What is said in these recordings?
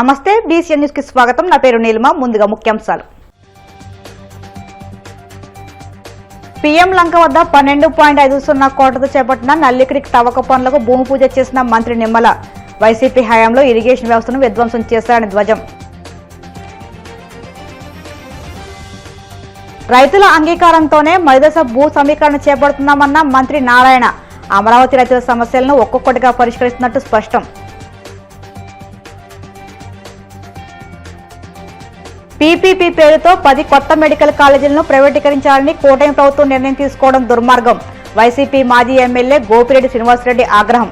నమస్తే BCN news కి స్వాగతం. నా పేరు నీలిమ. ముందుగా ముఖ్యాంశాలు. పీఎం లంక వద్ద 12.50 కోట్లతో చేపట్టిన నల్లి క్రీక్ తవ్వక పనులకు భూమి పూజ చేసిన మంత్రి నిమ్మల. వైసీపీ హయాంలో ఇరిగేషన్ వ్యవస్థను విధ్వంసం చేశారని ధ్వజం. రైతుల అంగీకారంతోనే మరిదశ భూ సమీకరణ చేపడుతున్నామన్న మంత్రి నారాయణ. అమరావతి రైతుల సమస్యలను ఒక్కొక్కటిగా పరిష్కరిస్తున్నట్టు స్పష్టం. పీపీపీ పేరుతో 10 కొత్త మెడికల్ కాలేజీలను ప్రైవేటీకరించాలని కూటమి ప్రభుత్వం నిర్ణయం తీసుకోవడం దుర్మార్గం. వైసీపీ మాజీ ఎమ్మెల్యే గోపిరెడ్డి శ్రీనివాసరెడ్డి ఆగ్రహం.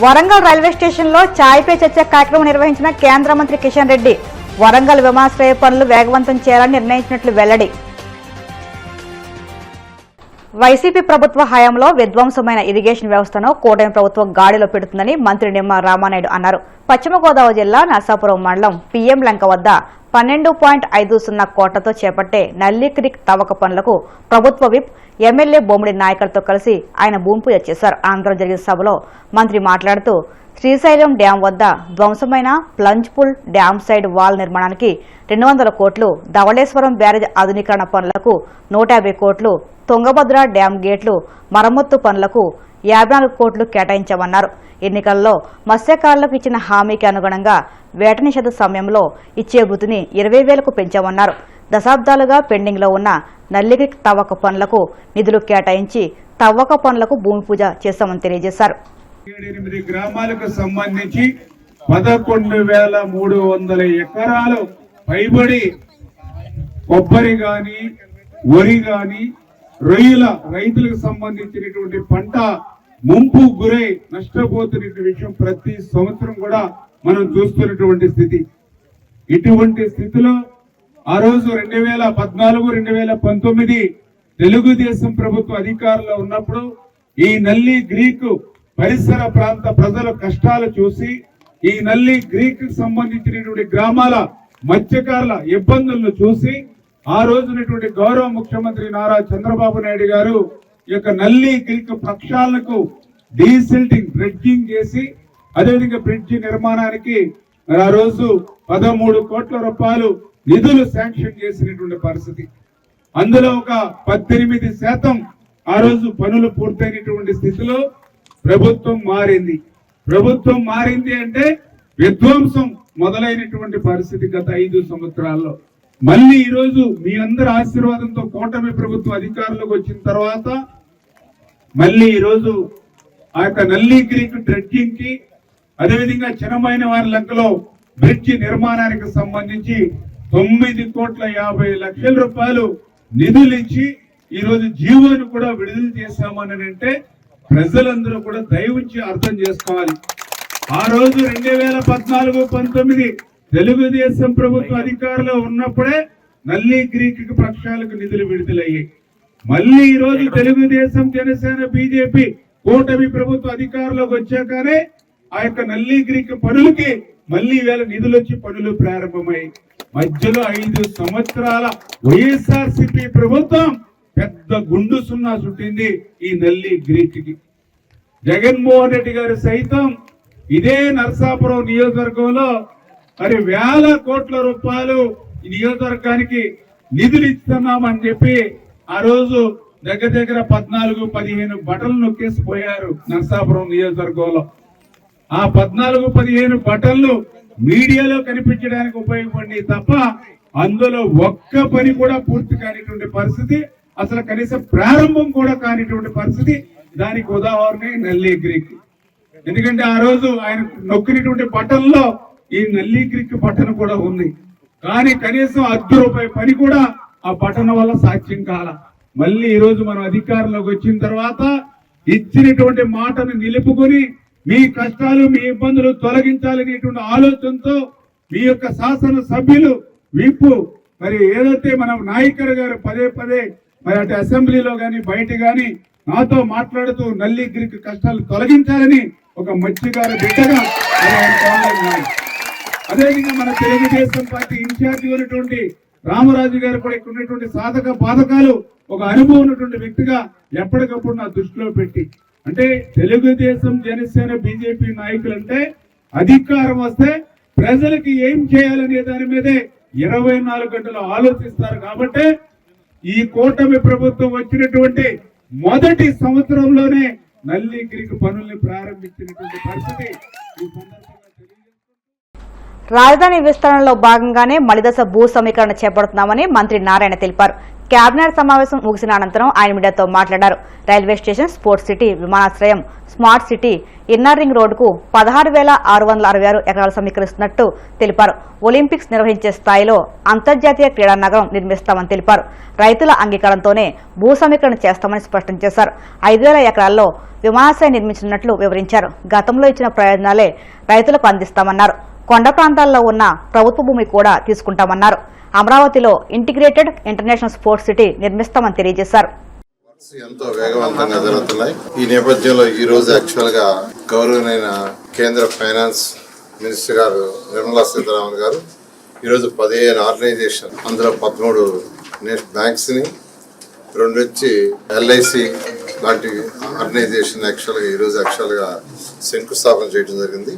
వరంగల్ రైల్వే స్టేషన్లో ఛాయ్ పే చర్చ కార్యక్రమం నిర్వహించిన కేంద్ర మంత్రి కిషన్ రెడ్డి. వరంగల్ విమానాశ్రయ పనులు వేగవంతం చేయాలని నిర్ణయించినట్లు వెల్లడి. వైసీపీ ప్రభుత్వ హయాంలో విధ్వంసమైన ఇరిగేషన్ వ్యవస్థను కూటమి ప్రభుత్వం గాడిలో పెడుతుందని మంత్రి నిమ్మల రామానాయుడు అన్నారు. పశ్చిమ గోదావరి జిల్లా నర్సాపురం మండలం పీఎం లంక వద్ద 12.50 కోట్లతో చేపట్టే నల్లి క్రీక్ తవ్వక పనులకు ప్రభుత్వ విప్ ఎమ్మెల్యే బొమ్మిడి నాయకులతో కలిసి ఆయన భూమి పూజ చేశారు. అనంతరం జరిగిన సభలో మంత్రి మాట్లాడుతూ శ్రీశైలం డ్యాం వద్ద ధ్వంసమైన plunge pool dam side wall నిర్మాణానికి 200 కోట్లు, ధవళేశ్వరం బ్యారేజ్ ఆధునీకరణ పనులకు 150 కోట్లు, తుంగభద్ర డ్యాం గేట్లు మరమ్మత్తు పనులకు 54 కోట్లు కేటాయించామన్నారు. ఎన్నికల్లో మత్స్యకారులకు ఇచ్చిన హామీకి అనుగుణంగా వేట నిషేధ సమయంలో ఇచ్చే భృతిని 20,000కు పెంచామన్నారు. దశాబ్దాలుగా పెండింగ్లో ఉన్న నల్లిక్రీక్ తవ్వక పనులకు నిధులు కేటాయించి తవ్వక పనులకు భూమి పూజ చేస్తామని తెలియజేశారు. 8 గ్రామాలకు సంబంధించి 11,300 ఎకరాలు పైబడి కొబ్బరి గాని వరి గాని రొయ్యల రైతులకు సంబంధించినటువంటి పంట ముంపు గురై నష్టపోతున్న విషయం ప్రతి సంవత్సరం కూడా మనం చూస్తున్నటువంటి స్థితి. ఇటువంటి స్థితిలో ఆ రోజు 2014-2019 తెలుగుదేశం ప్రభుత్వ అధికారంలో ఉన్నప్పుడు ఈ నల్లి గ్రీకు పరిసర ప్రాంత ప్రజల కష్టాలు చూసి ఈ నల్లి గ్రీక్ సంబంధించినటువంటి గ్రామాల మత్స్యకారుల ఇబ్బందులను చూసి ఆ రోజునటువంటి గౌరవ ముఖ్యమంత్రి నారా చంద్రబాబు నాయుడు గారు ఈ యొక్క నల్లి గ్రీక్ ప్రక్షాళనకు డీసిల్టింగ్ బ్రిడ్జింగ్ చేసి అదేవిధంగా బ్రిడ్జి నిర్మాణానికి ఆ రోజు 13 కోట్ల రూపాయలు నిధులు శాంక్షన్ చేసినటువంటి పరిస్థితి. అందులో ఒక 18% ఆ రోజు పనులు పూర్తయినటువంటి స్థితిలో ప్రభుత్వం మారింది. ప్రభుత్వం మారింది అంటే విధ్వంసం మొదలైనటువంటి పరిస్థితి గత 5 సంవత్సరాల్లో. మళ్ళీ ఈ రోజు మీ అందరి ఆశీర్వాదంతో కూటమి ప్రభుత్వం అధికారంలోకి వచ్చిన తర్వాత మళ్ళీ ఈ రోజు ఆ యొక్క నల్లి క్రీక్ డ్రెడ్జింగ్ కి అదేవిధంగా చిన్నమైన వారి లంకలో బ్రిడ్జి నిర్మాణానికి సంబంధించి 9,50,00,000 రూపాయలు నిధులు ఇచ్చి ఈ రోజు జీవోను కూడా విడుదల చేశామని అంటే ప్రజలందరూ కూడా దయవుంచి అర్థం చేసుకోవాలి. ఆ రోజు 2014-19 తెలుగుదేశం ప్రభుత్వ అధికారంలో ఉన్నప్పుడే నల్లి గ్రీక్ ప్రక్షాళనకు నిధులు విడుదలయ్యాయి. మళ్ళీ ఈ రోజు తెలుగుదేశం జనసేన బీజేపీ కూటమి ప్రభుత్వ అధికారంలోకి వచ్చాకనే ఆ యొక్క నల్లి గ్రీక్ పనులకి మళ్ళీ వేళ నిధులు వచ్చి పనులు ప్రారంభమయ్యాయి. మధ్యలో 5 సంవత్సరాల వైఎస్ఆర్సీపీ ప్రభుత్వం పెద్ద గుండు సున్నా చుట్టింది ఈ నల్లి గ్రీక్ కి. జగన్మోహన్ రెడ్డి గారు సైతం ఇదే నర్సాపురం నియోజకవర్గంలో మరి 1,000 కోట్ల రూపాయలు ఈ నియోజకవర్గానికి నిధులు ఇస్తున్నామని చెప్పి ఆ రోజు దగ్గర 14-15 బటన్లు నొక్కేసిపోయారు నర్సాపురం నియోజకవర్గంలో. ఆ 14-15 బటన్లు మీడియాలో కనిపించడానికి ఉపయోగపడి తప్ప అందులో ఒక్క పని కూడా పూర్తి కానిటువంటి పరిస్థితి, అసలు కనీసం ప్రారంభం కూడా కానిటువంటి పరిస్థితి. దానికి ఉదాహరణ నల్లి గ్రీక్. ఎందుకంటే ఆ రోజు ఆయన నొక్కినటువంటి బటన్లో ఈ నల్లి గ్రీక్ బటన్ కూడా ఉంది, కానీ కనీసం ₹10 పని కూడా ఆ బటన్ వల్ల సాధ్యం కాల. మళ్ళీ ఈ రోజు మనం అధికారంలోకి వచ్చిన తర్వాత ఇచ్చినటువంటి మాటను నిలుపుకొని మీ కష్టాలు మీ ఇబ్బందులు తొలగించాలనేటువంటి ఆలోచనతో మీ యొక్క శాసన సభ్యులు విప్పు మరి ఏదైతే మన నాయకర్ గారు పదే మరి అటు అసెంబ్లీలో గాని బయట గాని నాతో మాట్లాడుతూ నల్లి గ్రీక్ కష్టాలు తొలగించాలని ఒక మత్స్యకారు బిడ్డగా అదేవిధంగా మన తెలుగుదేశం పార్టీ ఇన్ఛార్జి ఉన్నటువంటి రామరాజు గారు కూడా ఇక్కడ ఉన్నటువంటి సాధక బాధకాలు ఒక అనుభవం ఉన్నటువంటి వ్యక్తిగా ఎప్పటికప్పుడు నా దృష్టిలో పెట్టి అంటే తెలుగుదేశం, జనసేన, బీజేపీ నాయకులంటే అధికారం వస్తే ప్రజలకి ఏం చేయాలనే దాని మీదే 24 గంటలు ఆలోచిస్తారు. కాబట్టి ఈ కూటమి ప్రభుత్వం వచ్చినటువంటి మొదటి సంవత్సరంలోనే నల్లిగిరికి పనుల్ని ప్రారంభించినటువంటి పరిస్థితి ఈ సందర్భంగా తెలియజేస్తుంది. రాజధాని విస్తరణలో భాగంగానే మలిదశ భూ సమీకరణ చేపడుతున్నామని మంత్రి నారాయణ తెలిపారు. కేబినెట్ సమావేశం ముగిసిన అనంతరం ఆయన మీడియాతో మాట్లాడారు. రైల్వే స్టేషన్, స్పోర్ట్స్ సిటీ, విమానాశ్రయం, స్మార్ట్ సిటీ, ఇన్నర్ రింగ్ రోడ్డుకు 16,666 ఎకరాలు సమీకరిస్తున్నట్టు తెలిపారు. ఒలింపిక్స్ నిర్వహించే స్థాయిలో అంతర్జాతీయ క్రీడా నగరం నిర్మిస్తామని తెలిపారు. రైతుల అంగీకారంతోనే భూ సమీకరణ చేస్తామని స్పష్టం చేశారు. 5,000 ఎకరాల్లో విమానాశ్రయం నిర్మించనున్నట్లు వివరించారు. గతంలో ఇచ్చిన ప్రయోజనాలే రైతులకు అందిస్తామన్నారు. కొండ ప్రాంతాల్లో ఉన్న ప్రభుత్వ భూమి కూడా తీసుకుంటామన్నారు. అమరావతిలో ఇంటిగ్రేటెడ్ ఇంటర్నేషనల్ స్పోర్ట్స్ సిటీ నిర్మిస్తామని తెలియజేశారు. ఎంతో వేగవంతంగా జరుగుతున్నాయి. ఈ నేపథ్యంలో ఈ రోజు యాక్చువల్ గా గౌరవనీయ కేంద్ర ఫైనాన్స్ మినిస్టర్ గారు నిర్మలా సీతారామన్ గారు ఈరోజు 15 ఆర్గనైజేషన్, అందులో 13 బ్యాంక్స్ ని, 2 వచ్చి LIC లాంటి ఆర్గనైజేషన్ ఈరోజు యాక్చువల్గా శంకుస్థాపన చేయడం జరిగింది.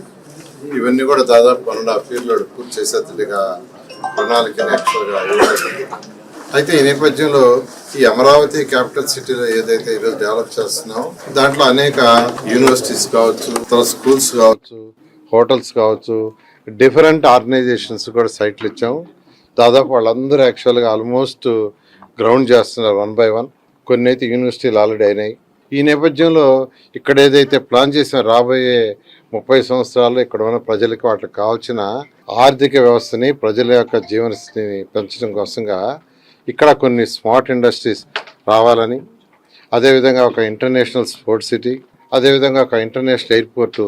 ఇవన్నీ కూడా దాదాపు 1.5 years లో పూర్తి చేసేట్టుగా ప్రణాళికని యాక్చువల్గా అయితే ఈ నేపథ్యంలో ఈ అమరావతి క్యాపిటల్ సిటీలో ఏదైతే ఈరోజు డెవలప్ చేస్తున్నామో దాంట్లో అనేక యూనివర్సిటీస్ కావచ్చు, స్కూల్స్ కావచ్చు, హోటల్స్ కావచ్చు, డిఫరెంట్ ఆర్గనైజేషన్స్ కూడా సైట్లు ఇచ్చాము. దాదాపు వాళ్ళందరూ యాక్చువల్గా ఆల్మోస్ట్ గ్రౌండ్ చేస్తున్నారు 1 by 1. కొన్ని అయితే యూనివర్సిటీలు ఆల్రెడీ అయినాయి. ఈ నేపథ్యంలో ఇక్కడ ఏదైతే ప్లాన్ చేసిన రాబోయే 30 సంవత్సరాల్లో ఇక్కడ ఉన్న ప్రజలకు వాటికి కావాల్సిన ఆర్థిక వ్యవస్థని, ప్రజల యొక్క జీవనస్థితిని పెంచడం కోసంగా ఇక్కడ కొన్ని స్మార్ట్ ఇండస్ట్రీస్ రావాలని, అదేవిధంగా ఒక ఇంటర్నేషనల్ స్పోర్ట్స్ సిటీ, అదేవిధంగా ఒక ఇంటర్నేషనల్ ఎయిర్పోర్టు,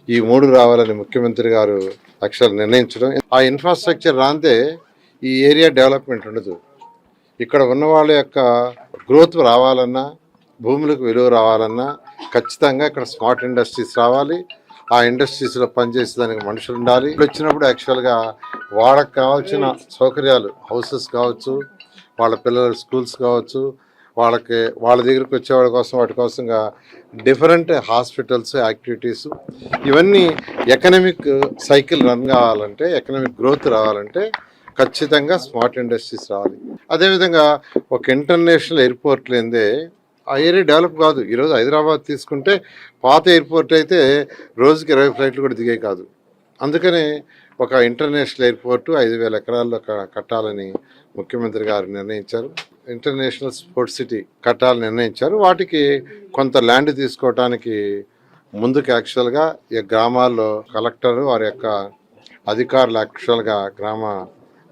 ఈ 3 రావాలని ముఖ్యమంత్రి గారు నిర్ణయించడం. ఆ ఇన్ఫ్రాస్ట్రక్చర్ రాందే ఈ ఏరియా డెవలప్మెంట్ ఉండదు. ఇక్కడ ఉన్న వాళ్ళ యొక్క గ్రోత్ రావాలన్నా, భూములకు విలువ రావాలన్నా ఖచ్చితంగా ఇక్కడ స్మార్ట్ ఇండస్ట్రీస్ రావాలి. ఆ ఇండస్ట్రీస్లో పనిచేసేదానికి మనుషులు ఉండాలి. వచ్చినప్పుడు యాక్చువల్గా వాళ్ళకి కావాల్సిన సౌకర్యాలు, హౌసెస్ కావచ్చు, వాళ్ళ పిల్లల స్కూల్స్ కావచ్చు, వాళ్ళ దగ్గరికి వచ్చేవాళ్ళ కోసం వాటి కోసంగా డిఫరెంట్ హాస్పిటల్స్, యాక్టివిటీస్, ఇవన్నీ ఎకనామిక్ సైకిల్ రన్ కావాలంటే, ఎకనామిక్ గ్రోత్ రావాలంటే ఖచ్చితంగా స్మార్ట్ ఇండస్ట్రీస్ రావాలి. అదేవిధంగా ఒక ఇంటర్నేషనల్ ఎయిర్పోర్ట్ లేదే ఆ ఏరియా డెవలప్ కాదు. ఈరోజు హైదరాబాద్ తీసుకుంటే పాత ఎయిర్పోర్ట్ అయితే రోజుకి 20 ఫ్లైట్లు కూడా దిగే కాదు. అందుకనే ఒక ఇంటర్నేషనల్ ఎయిర్పోర్టు 5,000 ఎకరాల్లో కట్టాలని ముఖ్యమంత్రి గారు నిర్ణయించారు. ఇంటర్నేషనల్ స్పోర్ట్స్ సిటీ కట్టాలని నిర్ణయించారు. వాటికి కొంత ల్యాండ్ తీసుకోవటానికి ముందుకు యాక్చువల్గా ఈ గ్రామాల్లో కలెక్టర్ వారి యొక్క అధికారులు యాక్చువల్గా గ్రామ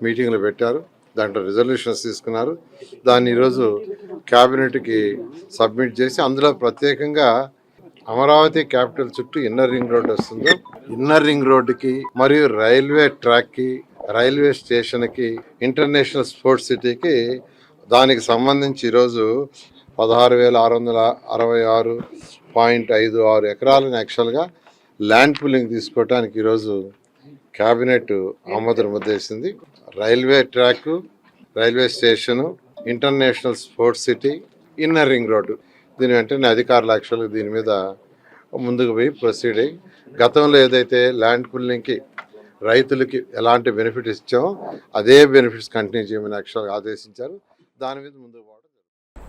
మీటింగ్లు పెట్టారు. దాంట్లో రిజల్యూషన్స్ తీసుకున్నారు. దాన్ని ఈరోజు క్యాబినెట్కి సబ్మిట్ చేసి అందులో ప్రత్యేకంగా అమరావతి క్యాపిటల్ చుట్టూ ఇన్నర్ రింగ్ రోడ్ వస్తుందో, ఇన్నర్ రింగ్ రోడ్డుకి మరియు రైల్వే ట్రాక్కి, రైల్వే స్టేషన్కి, ఇంటర్నేషనల్ స్పోర్ట్స్ సిటీకి దానికి సంబంధించి ఈరోజు 16,666.56 ఎకరాలను యాక్చువల్గా ల్యాండ్ పూలింగ్ తీసుకోవడానికి ఈరోజు క్యాబినెట్ ఆమోదం ముద్దేసింది. Railway track, railway station, international sports city, inner ring road, దీని వెంటనే అధికారులు యాక్చువల్గా దీని మీద ముందుకు పోయి ప్రొసీడ్ అయ్యి గతంలో ఏదైతే ల్యాండ్ పూలింగ్కి రైతులకి ఎలాంటి బెనిఫిట్స్ ఇచ్చామో అదే బెనిఫిట్స్ కంటిన్యూ చేయమని యాక్చువల్గా ఆదేశించారు. దాని మీద ముందుకు పోవడం.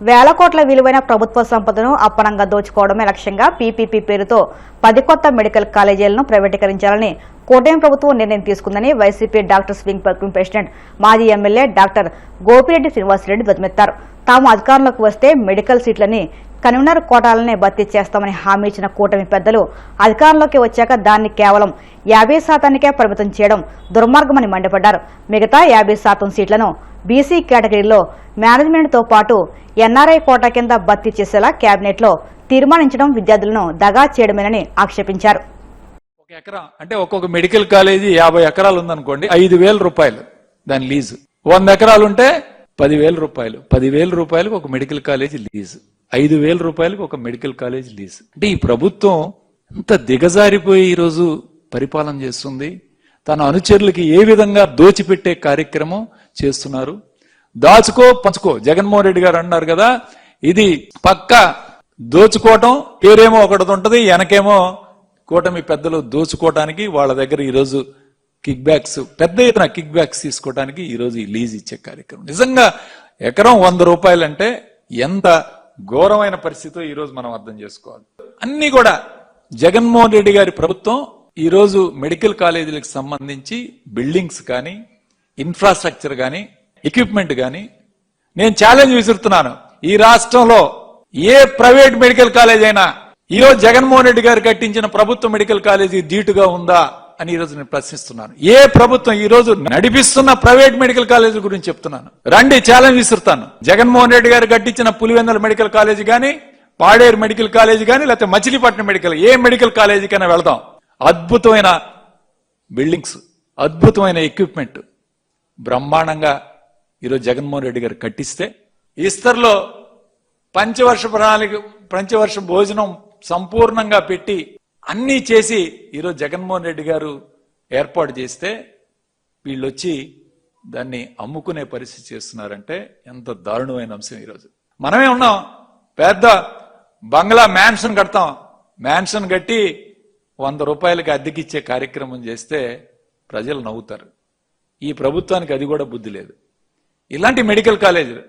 వేల కోట్ల విలువైన ప్రభుత్వ సంపదను అప్పనంగా దోచుకోవడమే లక్ష్యంగా PPP పేరుతో 10 కొత్త మెడికల్ కాలేజీలను ప్రైవేటీకరించాలని కూటమి ప్రభుత్వం నిర్ణయం తీసుకుందని YCP doctors wing working president, మాజీ ఎమ్మెల్యే డాక్టర్ గోపిరెడ్డి శ్రీనివాసరెడ్డి ధ్వజమెత్తారు. తాము అధికారంలోకి వస్తే మెడికల్ సీట్లని కన్వీనర్ కోటాలనే భర్తీ చేస్తామని హామీ ఇచ్చిన కూటమి పెద్దలు అధికారంలోకి వచ్చాక దాన్ని కేవలం 50% పరిమితం చేయడం దుర్మార్గమని మండిపడ్డారు. మిగతా 50% సీట్లను BC కేటగిరీలో మేనేజ్మెంట్తో పాటు NRI కోటా కింద భర్తీ చేసేలా కేబినెట్లో తీర్మానించడం విద్యార్థులను దగా చేయడమేనని ఆక్షేపించారు. ఒక ఎకరా అంటే ఒక్కొక్క మెడికల్ కాలేజీ 50 ఎకరాలు ఉందనుకోండి, 5,000 రూపాయలు దాని లీజు. 100 ఎకరాలు ఉంటే 10,000 రూపాయలు. 10,000 రూపాయలకు ఒక మెడికల్ కాలేజీ లీజు, 5,000 రూపాయలకు ఒక మెడికల్ కాలేజ్ లీజ్. అంటే ఈ ప్రభుత్వం ఇంత దిగజారిపోయి ఈరోజు పరిపాలన చేస్తుంది. తన అనుచరులకి ఏ విధంగా దోచిపెట్టే కార్యక్రమం చేస్తున్నారు. దాచుకో పంచుకో, జగన్మోహన్ రెడ్డి గారు అన్నారు కదా, ఇది పక్క దోచుకోవటం పేరేమో ఒకటి ఉంటది, వెనకేమో కూటమి పెద్దలు దోచుకోవటానికి వాళ్ళ దగ్గర ఈరోజు కిక్ బ్యాక్స్, పెద్ద ఎత్తున కిక్ బ్యాక్స్ తీసుకోవడానికి ఈరోజు ఈ లీజ్ ఇచ్చే కార్యక్రమం. నిజంగా ఎకరం 100 రూపాయలంటే ఎంత ఘోరమైన పరిస్థితితో ఈరోజు మనం అర్థం చేసుకోవాలి. అన్ని కూడా జగన్మోహన్ రెడ్డి గారి ప్రభుత్వం ఈరోజు మెడికల్ కాలేజీలకు సంబంధించి బిల్డింగ్స్ కానీ, ఇన్ఫ్రాస్ట్రక్చర్ కానీ, ఎక్విప్మెంట్ కానీ, నేను ఛాలెంజ్ విసురుతున్నాను, ఈ రాష్ట్రంలో ఏ ప్రైవేట్ మెడికల్ కాలేజ్ అయినా ఈరోజు జగన్మోహన్ రెడ్డి గారు కట్టించిన ప్రభుత్వ మెడికల్ కాలేజీ ధీటుగా ఉందా అని ఈరోజు నేను ప్రశ్నిస్తున్నాను. ఏ ప్రభుత్వం ఈరోజు నడిపిస్తున్న ప్రైవేట్ మెడికల్ కాలేజీ గురించి చెప్తున్నాను. రండి, ఛాలెంజ్ విసురుతాను. జగన్మోహన్ రెడ్డి గారు కట్టించిన పులివెందుల మెడికల్ కాలేజీ కానీ, పాడేరు మెడికల్ కాలేజీ కానీ, లేకపోతే మచిలీపట్నం మెడికల్, ఏ మెడికల్ కాలేజీకైనా వెళదాం. అద్భుతమైన బిల్డింగ్స్, అద్భుతమైన ఎక్విప్మెంట్ బ్రహ్మాండంగా ఈరోజు జగన్మోహన్ రెడ్డి గారు కట్టిస్తే, ఇస్తర్లో పంచవర్ష భోజనం సంపూర్ణంగా పెట్టి అన్నీ చేసి ఈరోజు జగన్మోహన్ రెడ్డి గారు ఏర్పాటు చేస్తే వీళ్ళు వచ్చి దాన్ని అమ్ముకునే పరిస్థితి చేస్తున్నారంటే ఎంత దారుణమైన అంశం. ఈరోజు మనమే ఉన్నాం, పెద్ద బంగ్లా మ్యాన్షన్ కడతాం, మ్యాన్షన్ కట్టి 100 రూపాయలకి అద్దెకిచ్చే కార్యక్రమం చేస్తే ప్రజలు నవ్వుతారు. ఈ ప్రభుత్వానికి అది కూడా బుద్ధి లేదు. ఇలాంటి మెడికల్ కాలేజీలు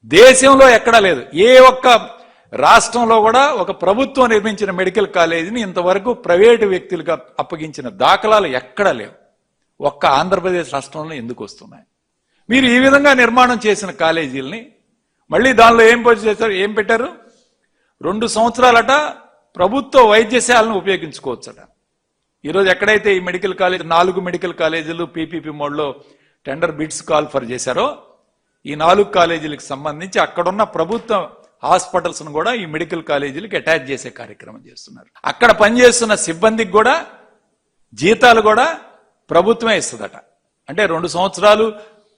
దేశంలో ఎక్కడా లేదు. ఏ ఒక్క రాష్ట్రంలో కూడా ఒక ప్రభుత్వం నిర్మించిన మెడికల్ కాలేజీని ఇంతవరకు ప్రైవేటు వ్యక్తులకు అప్పగించిన దాఖలాలు ఎక్కడా లేవు. ఒక్క ఆంధ్రప్రదేశ్ రాష్ట్రంలో ఎందుకు వస్తున్నాయి? మీరు ఈ విధంగా నిర్మాణం చేసిన కాలేజీలని మళ్ళీ దానిలో ఏం పెట్టారు? 2 సంవత్సరాలట ప్రభుత్వ వైద్యశాలను ఉపయోగించుకోవచ్చట. ఈరోజు ఎక్కడైతే ఈ మెడికల్ కాలేజ్ 4 మెడికల్ కాలేజీలు పీపీపీ మోడ్లో టెండర్ బిడ్స్ కాల్ ఫర్ చేశారో, ఈ 4 కాలేజీలకు సంబంధించి అక్కడున్న ప్రభుత్వ హాస్పిటల్స్ ను కూడా ఈ మెడికల్ కాలేజీలకు అటాచ్ చేసే కార్యక్రమం చేస్తున్నారు. అక్కడ పనిచేస్తున్న సిబ్బందికి కూడా జీతాలు కూడా ప్రభుత్వమే ఇస్తుందట. అంటే 2 సంవత్సరాలు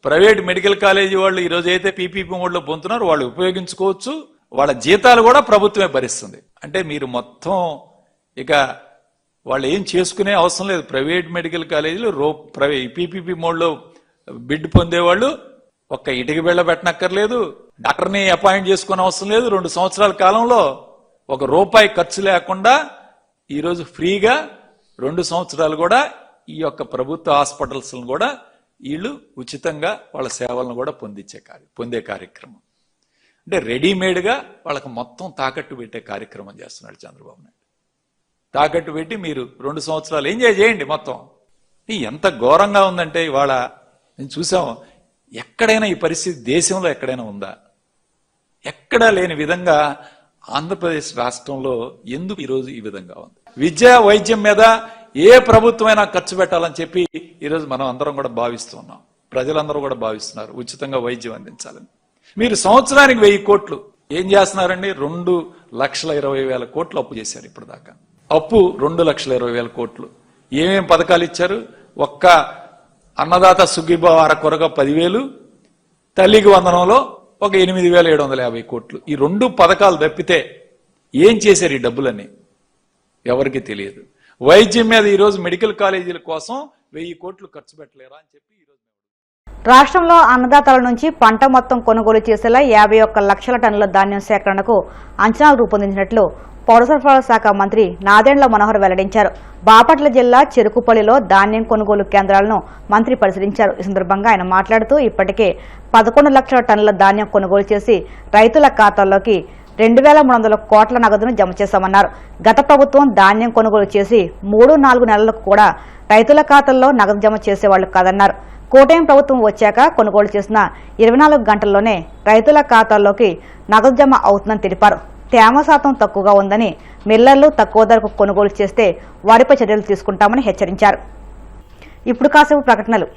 ప్రైవేట్ మెడికల్ కాలేజీ వాళ్ళు ఈరోజు అయితే పీపీపీ మోడ్లో పొందుతున్నారు, వాళ్ళు ఉపయోగించుకోవచ్చు, వాళ్ళ జీతాలు కూడా ప్రభుత్వమే భరిస్తుంది. అంటే మీరు మొత్తం ఇక వాళ్ళు ఏం చేసుకునే అవసరం లేదు. ప్రైవేట్ మెడికల్ కాలేజీలు పీపీపీ మోడ్లో బిడ్ పొందేవాళ్ళు ఒక్క ఇటుక బిళ్ళ పెట్టనక్కర్లేదు, డాక్టర్ని అపాయింట్ చేసుకునే అవసరం లేదు. 2 సంవత్సరాల కాలంలో ₹1 ఖర్చు లేకుండా ఈరోజు ఫ్రీగా 2 సంవత్సరాలు కూడా ఈ యొక్క ప్రభుత్వ హాస్పిటల్స్ కూడా వీళ్ళు ఉచితంగా వాళ్ళ సేవలను కూడా పొందే కార్యక్రమం. అంటే రెడీమేడ్గా వాళ్ళకి మొత్తం తాకట్టు పెట్టే కార్యక్రమం చేస్తున్నాడు చంద్రబాబు నాయుడు. తాకట్టు పెట్టి మీరు 2 సంవత్సరాలు ఎంజాయ్ చేయండి మొత్తం. ఎంత ఘోరంగా ఉందంటే ఇవాళ నేను చూసాం, ఎక్కడైనా ఈ పరిస్థితి దేశంలో ఎక్కడైనా ఉందా? ఎక్కడా లేని విధంగా ఆంధ్రప్రదేశ్ రాష్ట్రంలో ఎందుకు ఈరోజు ఈ విధంగా ఉంది? విద్యా వైద్యం మీద ఏ ప్రభుత్వమైనా ఖర్చు పెట్టాలని చెప్పి ఈరోజు మనం అందరం కూడా భావిస్తున్నాం, ప్రజలందరూ కూడా భావిస్తున్నారు ఉచితంగా వైద్యం అందించాలని. మీరు సంవత్సరానికి 1000 కోట్లు ఏం చేస్తున్నారండి? 2,20,000 కోట్లు అప్పు చేశారు. ఇప్పుడు దాకా అప్పు 2,20,000 కోట్లు. ఏమేం పథకాలు ఇచ్చారు? ఒక్క అన్నదాత సుఖీభావ అరకొరగా 10,000, తల్లికి వందనంలో ఒక 8,750 కోట్లు. ఈ 2 పథకాలు తప్పితే ఏం చేశారు ఈ డబ్బులన్నీ ఎవరికి తెలియదు. వైద్యం మీద ఈరోజు మెడికల్ కాలేజీల కోసం 1000 కోట్లు ఖర్చు పెట్టలేరా అని చెప్పి ఈరోజు రాష్ట్రంలో అన్నదాతల నుంచి పంట మొత్తం కొనుగోలు చేసేలా 51 లక్షల టన్నుల ధాన్యం సేకరణకు అంచనాలు రూపొందించినట్లు పౌర సరఫరాల శాఖ మంత్రి నాదెండ్ల మనోహర్ వెల్లడించారు. బాపట్ల జిల్లా చెరుకుపల్లిలో ధాన్యం కొనుగోలు కేంద్రాలను మంత్రి పరిశీలించారు. ఈ సందర్భంగా ఆయన మాట్లాడుతూ ఇప్పటికే 11 లక్షల టన్నుల ధాన్యం కొనుగోలు చేసి రైతుల ఖాతాల్లోకి 2,300 కోట్ల నగదును జమ చేశామన్నారు. గత ప్రభుత్వం ధాన్యం కొనుగోలు చేసి 3-4 నెలలకు కూడా రైతుల ఖాతాల్లో నగదు జమ చేసేవాళ్లు కాదన్నారు. కూటమి ప్రభుత్వం వచ్చాక కొనుగోలు చేసిన 24 గంటల్లోనే రైతుల ఖాతాల్లోకి నగదు జమ అవుతుందని తెలిపారు. తేమ శాతం తక్కువగా ఉందని మిల్లర్లు తక్కువ ధరకు కొనుగోలు చేస్తే వారిపై చర్యలు తీసుకుంటామని హెచ్చరించారు. ఇప్పుడు కాసేపు ప్రకటనలు.